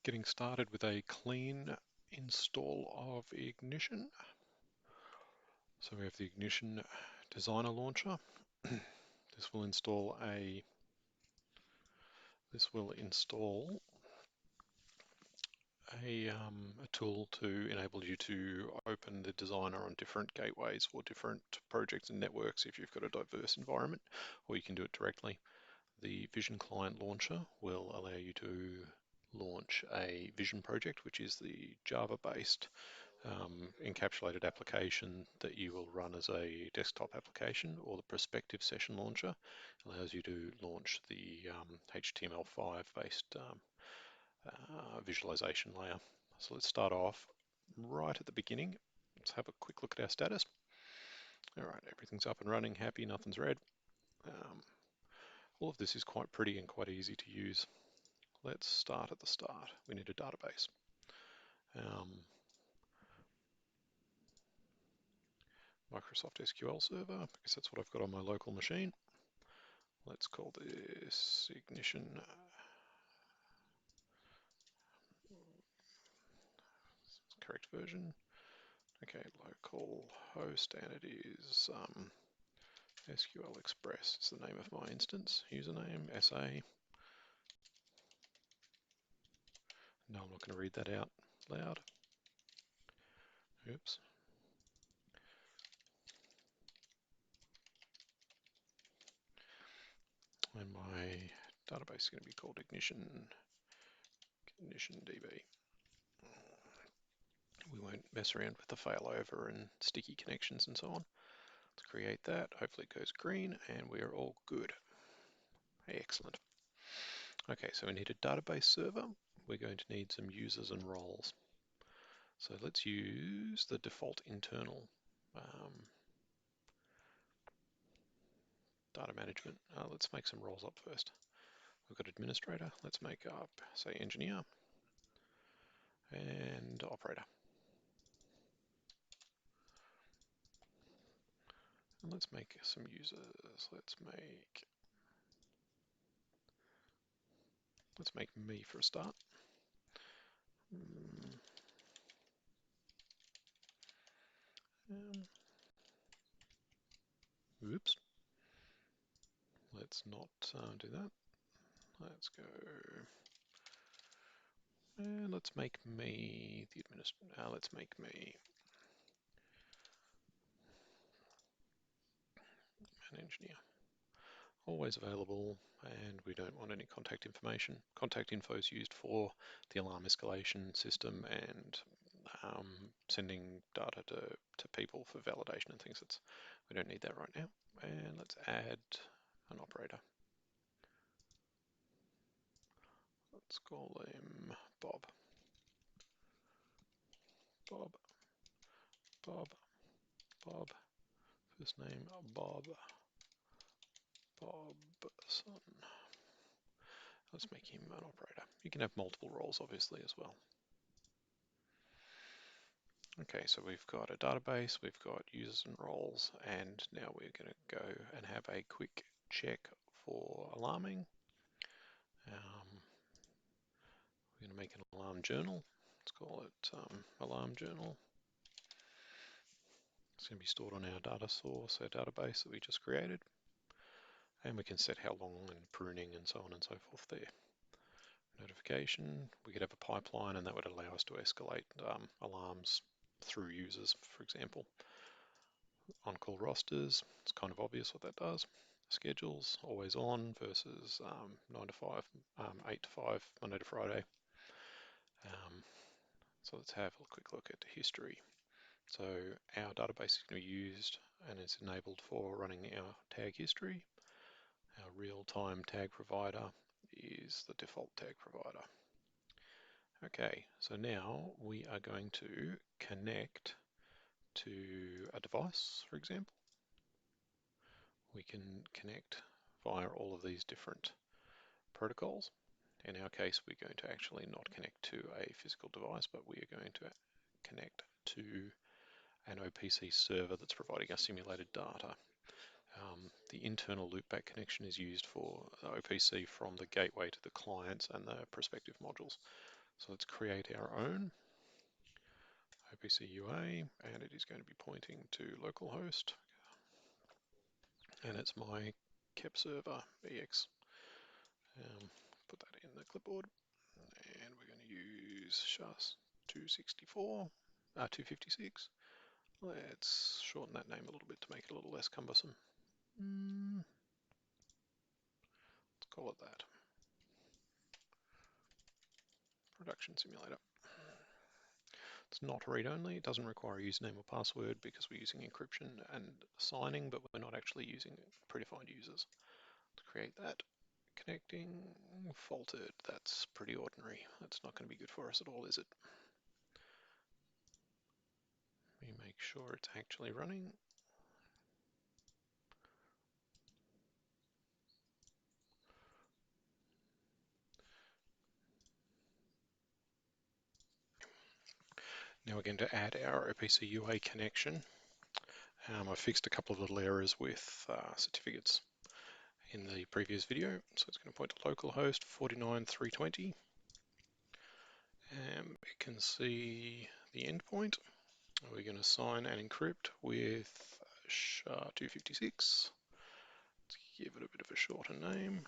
Getting started with a clean install of Ignition. So we have the Ignition Designer Launcher. This will install a tool to enable you to open the designer on different gateways for different projects and networks if you've got a diverse environment, or you can do it directly. The Vision Client Launcher will allow you to launch a Vision project, which is the Java-based encapsulated application that you will run as a desktop application, or the Perspective Session Launcher allows you to launch the HTML5 based visualization layer. So let's start off right at the beginning. Let's have a quick look at our status. All right, everything's up and running, happy, nothing's red. All of this is quite pretty and quite easy to use. Let's start at the start. We need a database. Microsoft SQL Server, because that's what I've got on my local machine. Let's call this Ignition correct version. Okay, local host, and it is SQL Express. It's the name of my instance. Username, SA. No, I'm not going to read that out loud. Oops. And my database is going to be called Ignition DB. We won't mess around with the failover and sticky connections and so on. Let's create that. Hopefully it goes green and we're all good. Excellent. Okay, so we need a database server. We're going to need some users and roles. So let's use the default internal data management. Let's make some roles up first. We've got administrator. Let's make up, say, engineer and operator. And let's make some users. Let's make me for a start. Oops. Let's not do that. Let's go. And let's make me the administrator. Let's make me an engineer. Always available, and we don't want any contact information. Contact info is used for the alarm escalation system and sending data to people for validation and things. We don't need that right now. And let's add an operator. Let's call him Bob. Bob. First name Bobson. Let's make him an operator. You can have multiple roles, obviously, as well. Okay, so we've got a database, we've got users and roles, and now we're going to go and have a quick check for alarming. We're going to make an alarm journal. Let's call it alarm journal. It's going to be stored on our data source, our database that we just created. And we can set how long and pruning and so on and so forth there. Notification, we could have a pipeline and that would allow us to escalate alarms through users, for example. On-call rosters, it's kind of obvious what that does. Schedules, always on versus 9 to 5, 8 to 5, Monday to Friday. So let's have a quick look at history. So our database is going to be used and it's enabled for running our tag history. Our real-time tag provider is the default tag provider. Okay, so now we are going to connect to a device, for example. We can connect via all of these different protocols. In our case, we're going to actually not connect to a physical device, but we are going to connect to an OPC server that's providing us simulated data. The internal loopback connection is used for OPC from the gateway to the clients and the prospective modules. So let's create our own OPC UA, and it is going to be pointing to localhost, and it's my KEP server EX. Put that in the clipboard, and we're going to use SHA-264, 256. Let's shorten that name a little bit to make it a little less cumbersome. Let's call it that. Production simulator. It's not read-only, it doesn't require a username or password because we're using encryption and signing, but we're not actually using predefined users. Let's create that. Connecting, faulted, that's pretty ordinary. That's not going to be good for us at all, is it? We make sure it's actually running. Now we're going to add our OPC UA connection. I fixed a couple of little errors with certificates in the previous video. So it's going to point to localhost 49.320. It can see the endpoint. We're going to sign and encrypt with SHA-256. Let's give it a bit of a shorter name.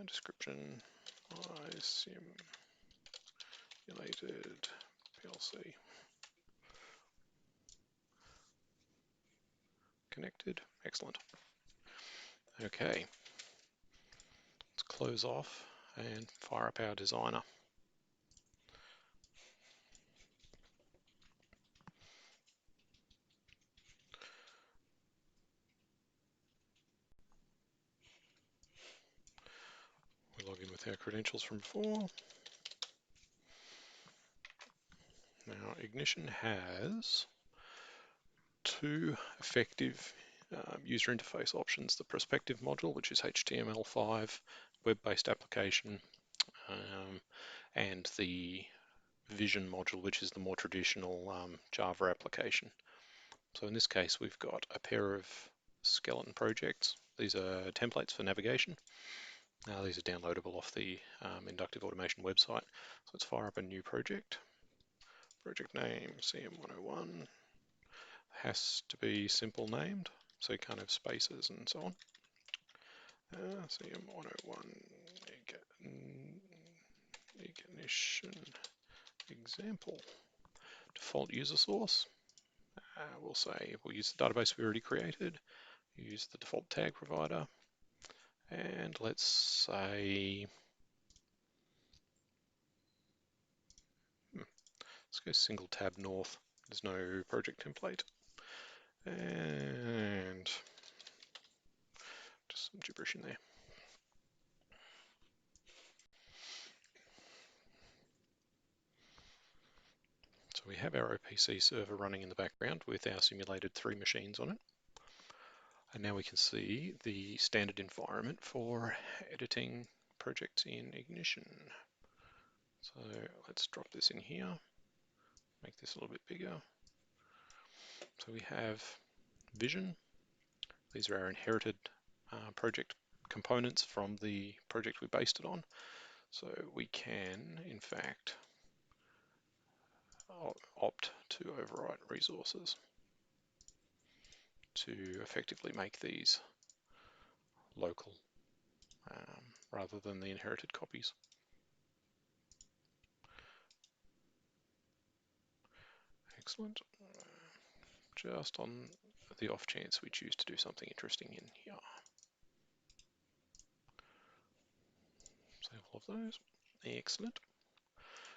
Description, simulated PLC. Connected, excellent. Okay, let's close off and fire up our designer. We log in with our credentials from before. Now Ignition has two effective user interface options: the prospective module, which is HTML5 web-based application, and the vision module, which is the more traditional Java application. So in this case, we've got a pair of skeleton projects. These are templates for navigation. Now these are downloadable off the Inductive Automation website. So let's fire up a new project. Project name CM101. Has to be simple named, so you can't have spaces and so on. CM101 ignition example. Default user source. We'll use the database we already created, use the default tag provider, and let's say, let's go single tab north. There's no project template. And just some gibberish in there. So we have our OPC server running in the background with our simulated 3 machines on it. And now we can see the standard environment for editing projects in Ignition. So let's drop this in here, make this a little bit bigger. So we have Vision. These are our inherited project components from the project we based it on. So we can, in fact, opt to overwrite resources to effectively make these local rather than the inherited copies. Excellent. Just on the off chance we choose to do something interesting in here. Save all of those. Excellent.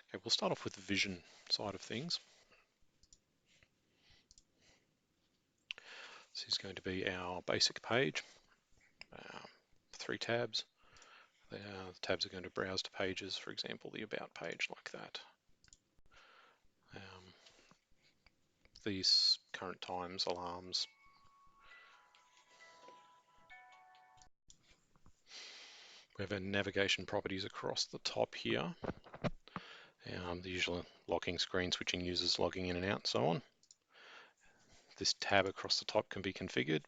Okay, we'll start off with the vision side of things. This is going to be our basic page. 3 tabs. The tabs are going to browse to pages, for example, the About page like that. These current times, alarms. We have our navigation properties across the top here. The usual locking screen, switching users, logging in and out, and so on. This tab across the top can be configured.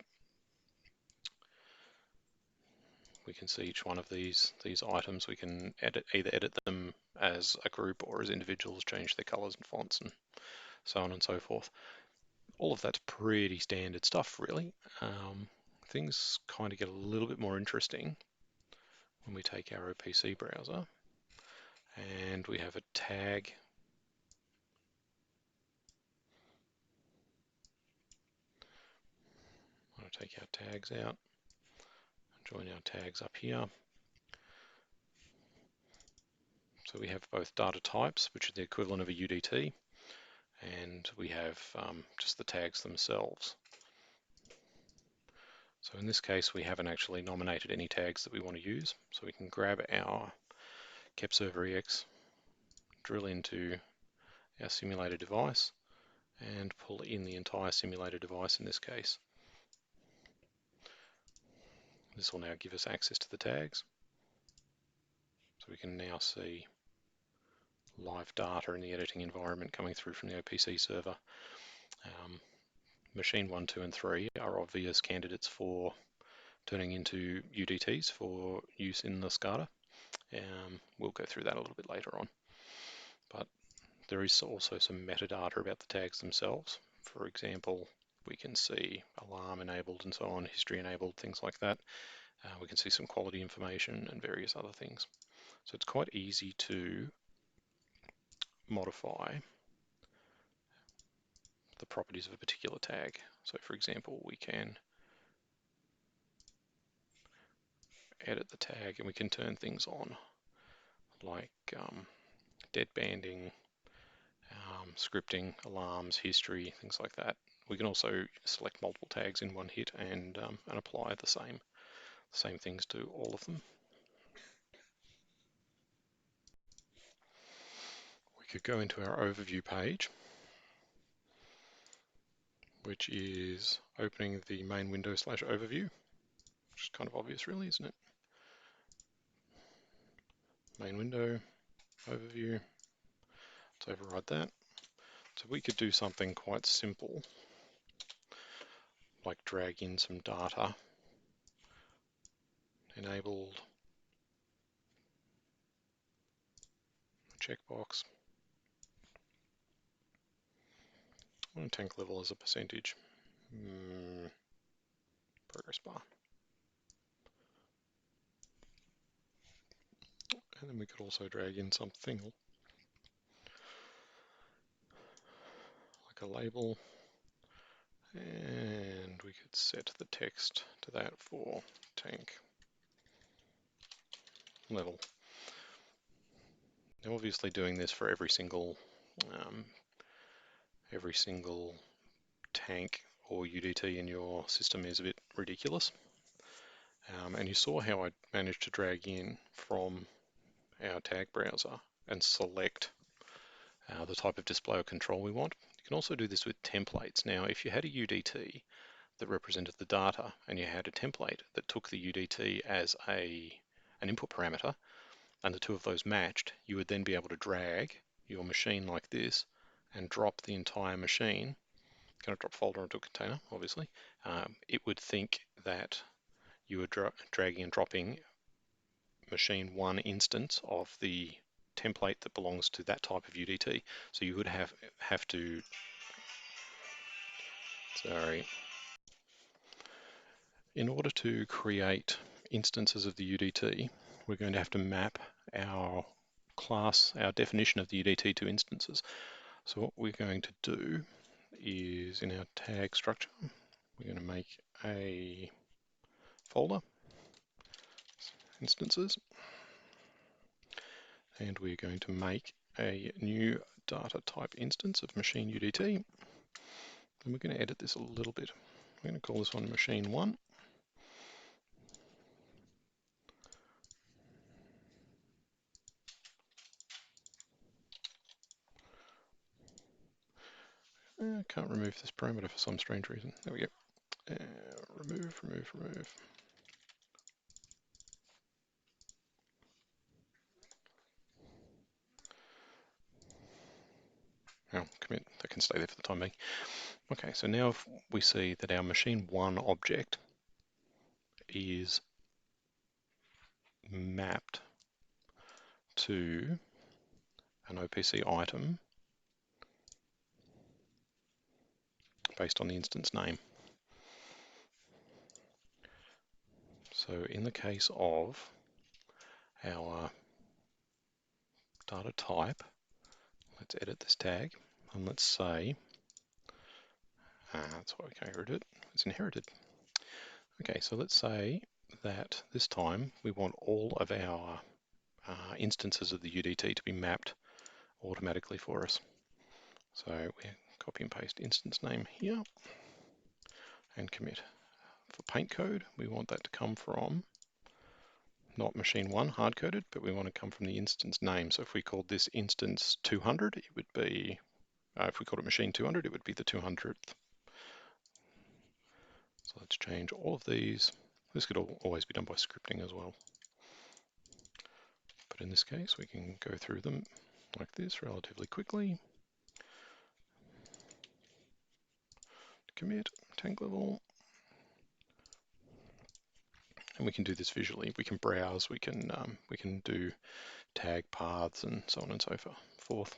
we can see each one of these items. We can either edit them as a group or as individuals, change their colors and fonts and so on and so forth. All of that's pretty standard stuff, really. Things kind of get a little bit more interesting when we take our OPC browser and we have a tag. I'm going to take our tags out, join our tags up here. So we have both data types, which are the equivalent of a UDT, and we have just the tags themselves. So in this case, we haven't actually nominated any tags that we want to use. So we can grab our KEP server EX, drill into our simulated device, and pull in the entire simulated device in this case. This will now give us access to the tags. So we can now see live data in the editing environment coming through from the OPC server. Machine 1, 2, and 3 are obvious candidates for turning into UDTs for use in the SCADA. We'll go through that a little bit later on. But there is also some metadata about the tags themselves. For example, we can see alarm enabled and so on, history enabled, things like that. We can see some quality information and various other things. So it's quite easy to modify the properties of a particular tag. So for example, we can edit the tag and we can turn things on like dead banding, scripting, alarms, history, things like that. We can also select multiple tags in one hit and apply the same things to all of them. We could go into our overview page, which is opening the main window / overview, which is kind of obvious really, isn't it? Main window, overview, let's override that. So we could do something quite simple, like drag in some data, enabled, checkbox, tank level as a percentage, progress bar. And then we could also drag in something like a label, and we could set the text to that for tank level. Now obviously doing this for every single tank or UDT in your system is a bit ridiculous. And you saw how I managed to drag in from our tag browser and select the type of display or control we want. You can also do this with templates. Now, if you had a UDT that represented the data and you had a template that took the UDT as an input parameter and the two of those matched, you would then be able to drag your machine like this and drop the entire machine. Going to drop folder into a container, obviously. It would think that you were dragging and dropping machine 1 instance of the template that belongs to that type of UDT. So you would have to, in order to create instances of the UDT, we're going to have to map our class, our definition of the UDT to instances. So what we're going to do is in our tag structure, we're going to make a folder, instances, and we're going to make a new data type instance of machine UDT. And we're going to edit this a little bit. We're going to call this one machine 1. I can't remove this parameter for some strange reason. There we go. Remove. Oh, commit, that can stay there for the time being. Okay, so now if we see that our machine 1 object is mapped to an OPC item based on the instance name. So in the case of our data type, let's edit this tag and let's say, that's why we can't inherit it, it's inherited. Okay, so let's say that this time we want all of our instances of the UDT to be mapped automatically for us. So we copy and paste instance name here and commit. For paint code, we want that to come from not machine 1 hard-coded, but we want to come from the instance name. So if we called this instance 200, it would be, if we called it machine 200, it would be the 200th. So let's change all of these. This could always be done by scripting as well. But in this case, we can go through them like this relatively quickly. Commit, tag level. And we can do this visually. We can browse, we can do tag paths and so on and so forth.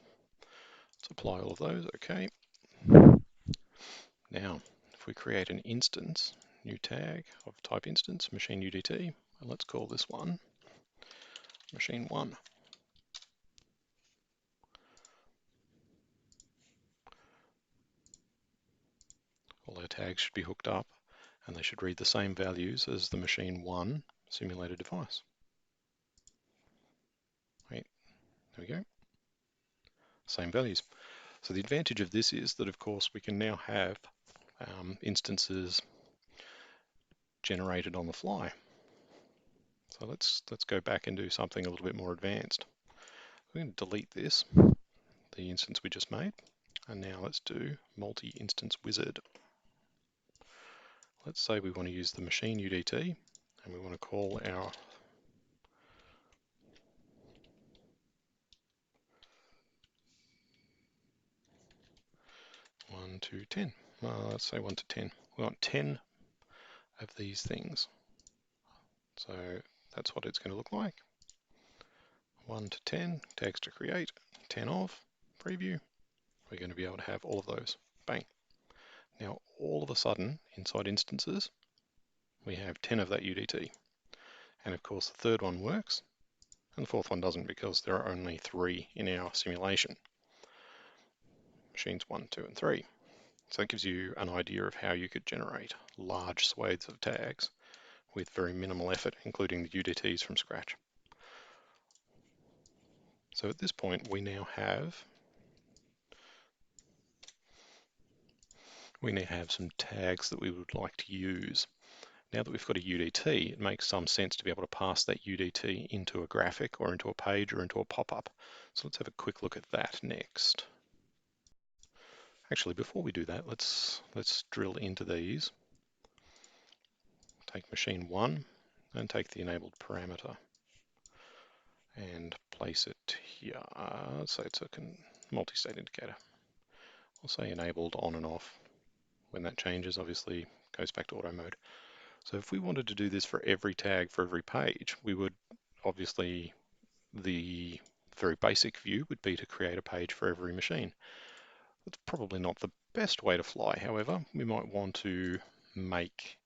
Let's apply all of those, okay. Now, if we create an instance, new tag of type instance, machine UDT, and let's call this one machine 1. All our tags should be hooked up and they should read the same values as the machine 1 simulated device. Right, there we go. Same values. So the advantage of this is that, of course, we can now have instances generated on the fly. So let's go back and do something a little bit more advanced. We're going to delete this, the instance we just made, and now let's do MultiInstance Wizard. Let's say we want to use the machine UDT and we want to call our one to 10. Let's say 1 to 10. We want 10 of these things. So that's what it's going to look like. 1 to 10, tags to create, 10 of, preview. We're going to be able to have all of those. Bang. Now all of a sudden, inside instances, we have 10 of that UDT. And of course the third one works, and the fourth one doesn't because there are only 3 in our simulation. Machines 1, 2, and 3. So that gives you an idea of how you could generate large swathes of tags with very minimal effort, including the UDTs from scratch. So at this point, we now have some tags that we would like to use. Now that we've got a UDT, it makes some sense to be able to pass that UDT into a graphic or into a page or into a pop-up. So let's have a quick look at that next. Actually, before we do that, let's drill into these. Take machine 1 and take the enabled parameter and place it here. So it's a multi-state indicator. We'll say enabled on and off. When that changes, obviously goes back to auto mode. So if we wanted to do this for every tag for every page, we would obviously, the very basic view would be to create a page for every machine. That's probably not the best way to fly. However, we might want to make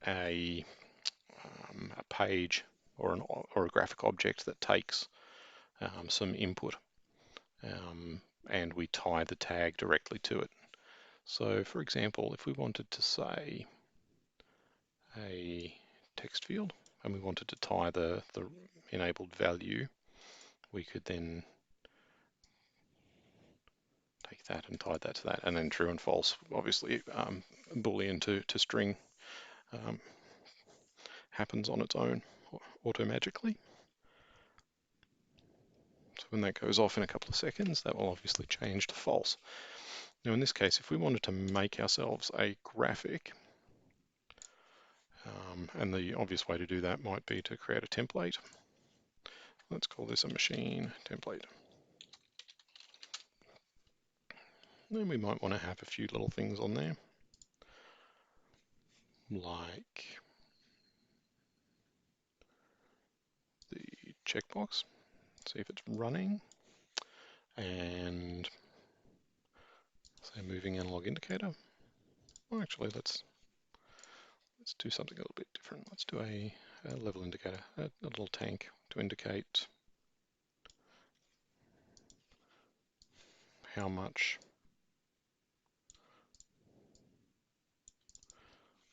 a page or a graphic object that takes some input and we tie the tag directly to it. So for example, if we wanted to say a text field and we wanted to tie the enabled value, we could then take that and tie that to that, and then true and false, obviously Boolean to string happens on its own auto-magically. So when that goes off in a couple of seconds, that will obviously change to false. Now in this case, if we wanted to make ourselves a graphic, and the obvious way to do that might be to create a template. Let's call this a machine template. Then we might want to have a few little things on there, like checkbox, see if it's running, and say moving analog indicator. Well, actually, let's do something a little bit different. Let's do a level indicator, a little tank to indicate how much.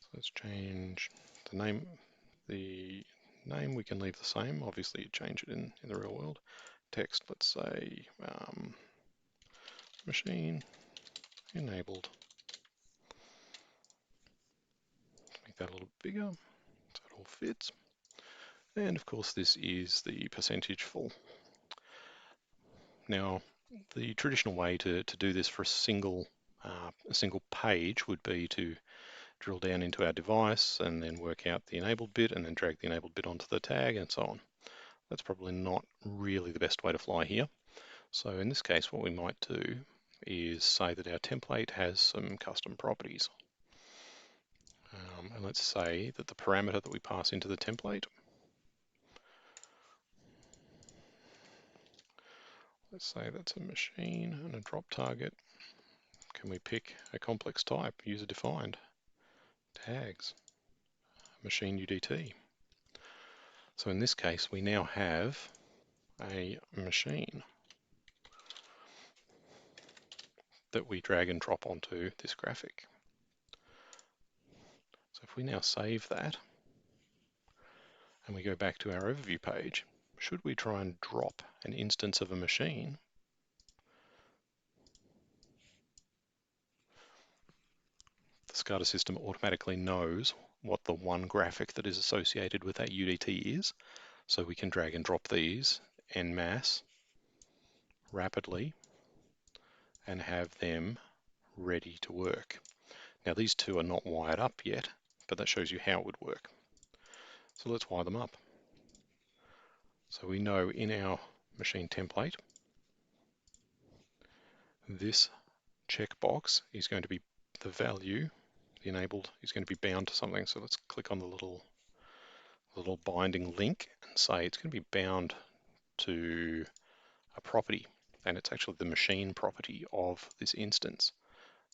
So let's change the name. The name we can leave the same. Obviously, you change it in the real world. Text, let's say machine enabled. Make that a little bigger so it all fits. And of course, this is the percentage full. Now, the traditional way to do this for a single page would be to drill down into our device and then work out the enabled bit and then drag the enabled bit onto the tag and so on. That's probably not really the best way to fly here. So in this case, what we might do is say that our template has some custom properties. And let's say that the parameter that we pass into the template, let's say that's a machine and a drop target. Can we pick a complex type, user defined, tags, machine UDT? So in this case, we now have a machine that we drag and drop onto this graphic. So if we now save that and we go back to our overview page, should we try and drop an instance of a machine, the SCADA system automatically knows what the one graphic that is associated with that UDT is, so we can drag and drop these en masse rapidly and have them ready to work. Now these two are not wired up yet, but that shows you how it would work. So let's wire them up. So we know in our machine template, this checkbox is going to be the value, the enabled is going to be bound to something. So let's click on the little binding link and say it's going to be bound to a property, and it's actually the machine property of this instance.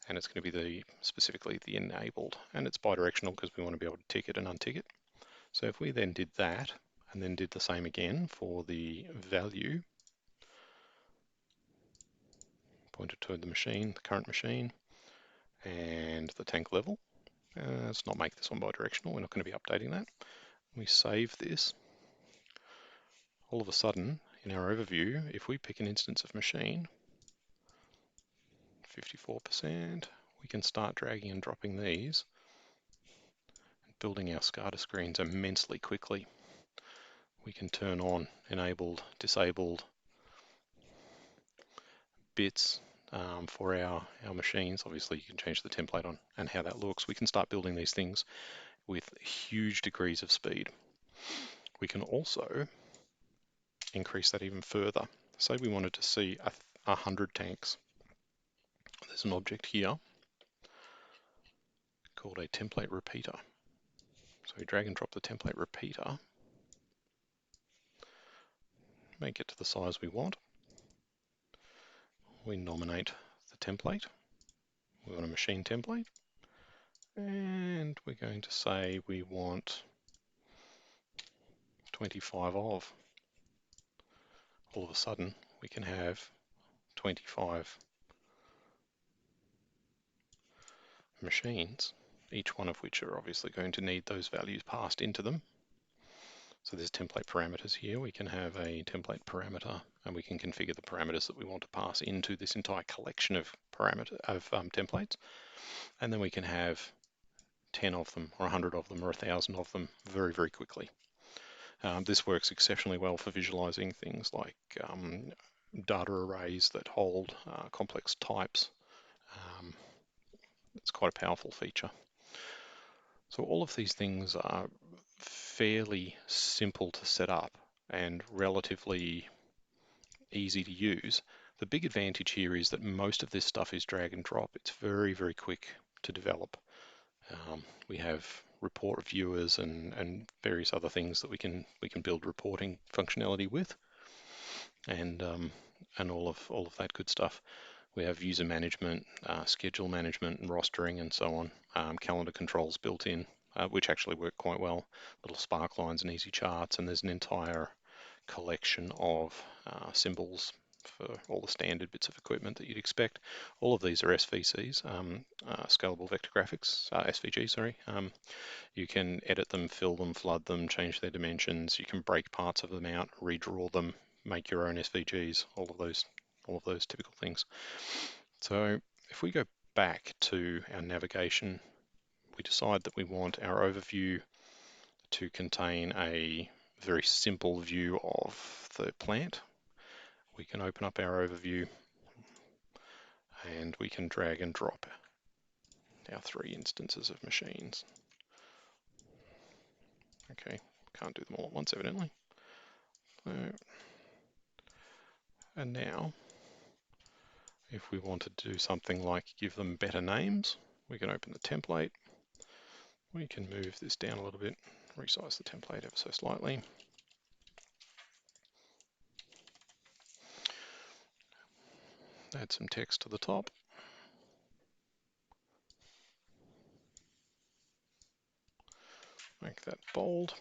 And it's going to be specifically the enabled, and it's bidirectional because we want to be able to tick it and untick it. So if we then did that and then did the same again for the value, pointed to the machine, the current machine, and the tank level. Let's not make this one bidirectional, we're not going to be updating that. We save this. All of a sudden, in our overview, if we pick an instance of machine, 54%, we can start dragging and dropping these and building our SCADA screens immensely quickly. We can turn on enabled, disabled bits for our machines. Obviously, you can change the template on and how that looks. We can start building these things with huge degrees of speed. We can also increase that even further. Say we wanted to see 100 tanks. There's an object here called a template repeater. So we drag and drop the template repeater, make it to the size we want. We nominate the template. We want a machine template. And we're going to say we want 25 of. All of a sudden, we can have 25 machines, each one of which are obviously going to need those values passed into them. So there's template parameters here. We can have a template parameter and we can configure the parameters that we want to pass into this entire collection of templates. And then we can have 10 of them or 100 of them or 1,000 of them very, very quickly. This works exceptionally well for visualizing things like data arrays that hold complex types. It's quite a powerful feature. So all of these things are fairly simple to set up and relatively easy to use. The big advantage here is that most of this stuff is drag and drop. It's very, very quick to develop. We have report viewers and various other things that we can build reporting functionality with, and all of that good stuff. We have user management, schedule management, and rostering, and so on. Calendar controls built in, which actually work quite well. Little spark lines and easy charts, and there's an entire collection of symbols for all the standard bits of equipment that you'd expect. All of these are SVCs, scalable vector graphics, SVG, sorry. You can edit them, fill them, flood them, change their dimensions. You can break parts of them out, redraw them, make your own SVGs, all of those typical things. So if we go back to our navigation, we decide that we want our overview to contain a very simple view of the plant. We can open up our overview and we can drag and drop our 3 instances of machines. Okay, can't do them all at once evidently. And now, if we wanted to do something like give them better names, we can open the template. We can move this down a little bit, resize the template ever so slightly. Add some text to the top. Make that bold.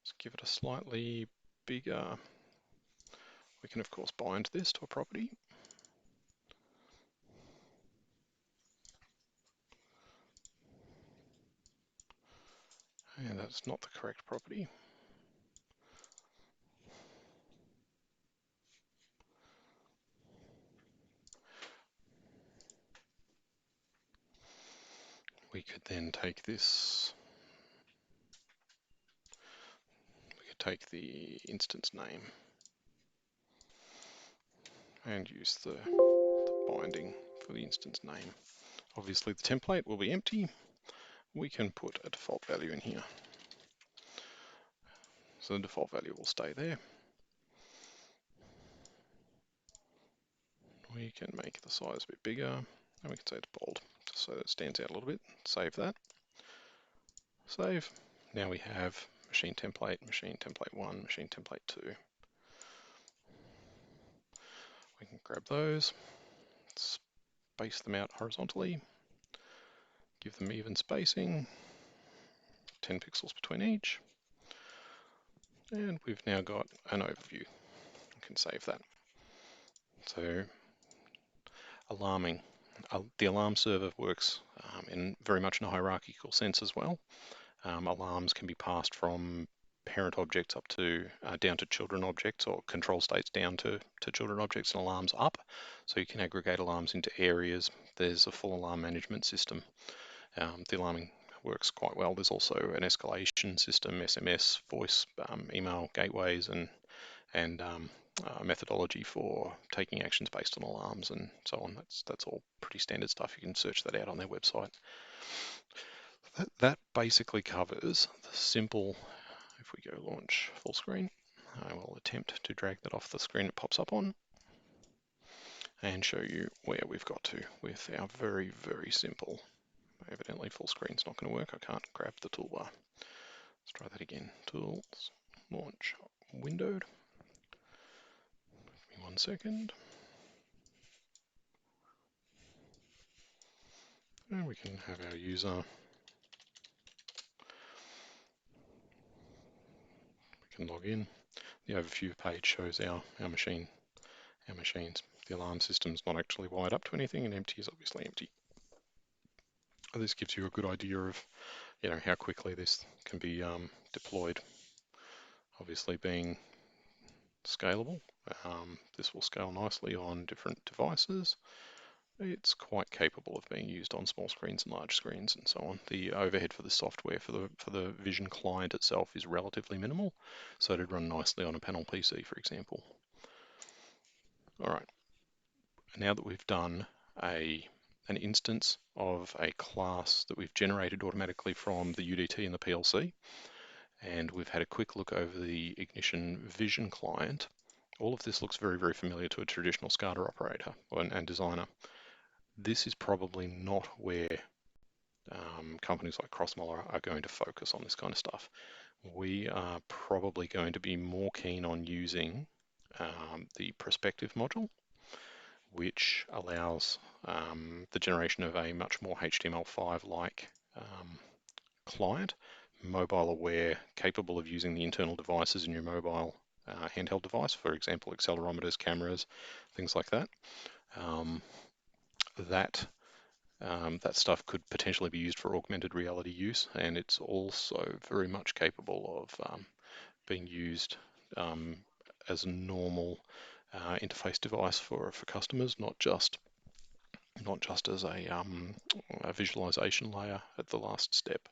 Let's give it a slightly bigger. We can of course bind this to a property. And that's not the correct property. We could then take this, we could take the instance name and use the binding for the instance name. Obviously the template will be empty. We can put a default value in here. So the default value will stay there. We can make the size a bit bigger, and we can say it's bold, so that it stands out a little bit. Save that. Save. Now we have machine template 1, machine template 2. We can grab those, space them out horizontally, give them even spacing, 10 pixels between each, and we've now got an overview. We can save that. So alarming. The alarm server works in very much in a hierarchical sense as well. Alarms can be passed from parent objects up to down to children objects, or control states down to children objects, and alarms up. So you can aggregate alarms into areas. There's a full alarm management system. The alarming works quite well. There's also an escalation system, SMS, voice, email gateways, and methodology for taking actions based on alarms and so on. That's all pretty standard stuff. You can search that out on their website. That basically covers the simple. If we go launch full screen, I will attempt to drag that off the screen it pops up on and show you where we've got to with our very, very simple. Evidently full screen's not going to work. I can't grab the toolbar. Let's try that again. Tools, launch, windowed. Give me 1 second. And we can have our user. We can log in. The overview page shows our machines. The alarm system's not actually wired up to anything, and empty is obviously empty. This gives you a good idea of, how quickly this can be deployed. Obviously, being scalable, this will scale nicely on different devices. It's quite capable of being used on small screens and large screens and so on. The overhead for the software for the Vision client itself is relatively minimal, so it'd run nicely on a panel PC, for example. All right. Now that we've done an instance of a class that we've generated automatically from the UDT and the PLC, and we've had a quick look over the Ignition Vision client, all of this looks very, very familiar to a traditional SCADA operator and designer. This is probably not where companies like Crossmole are going to focus on this kind of stuff. We are probably going to be more keen on using the perspective module, which allows the generation of a much more HTML5-like client, mobile aware, capable of using the internal devices in your mobile handheld device, for example, accelerometers, cameras, things like that. That stuff could potentially be used for augmented reality use, and it's also very much capable of being used as a normal interface device for customers, not just as a visualization layer at the last step.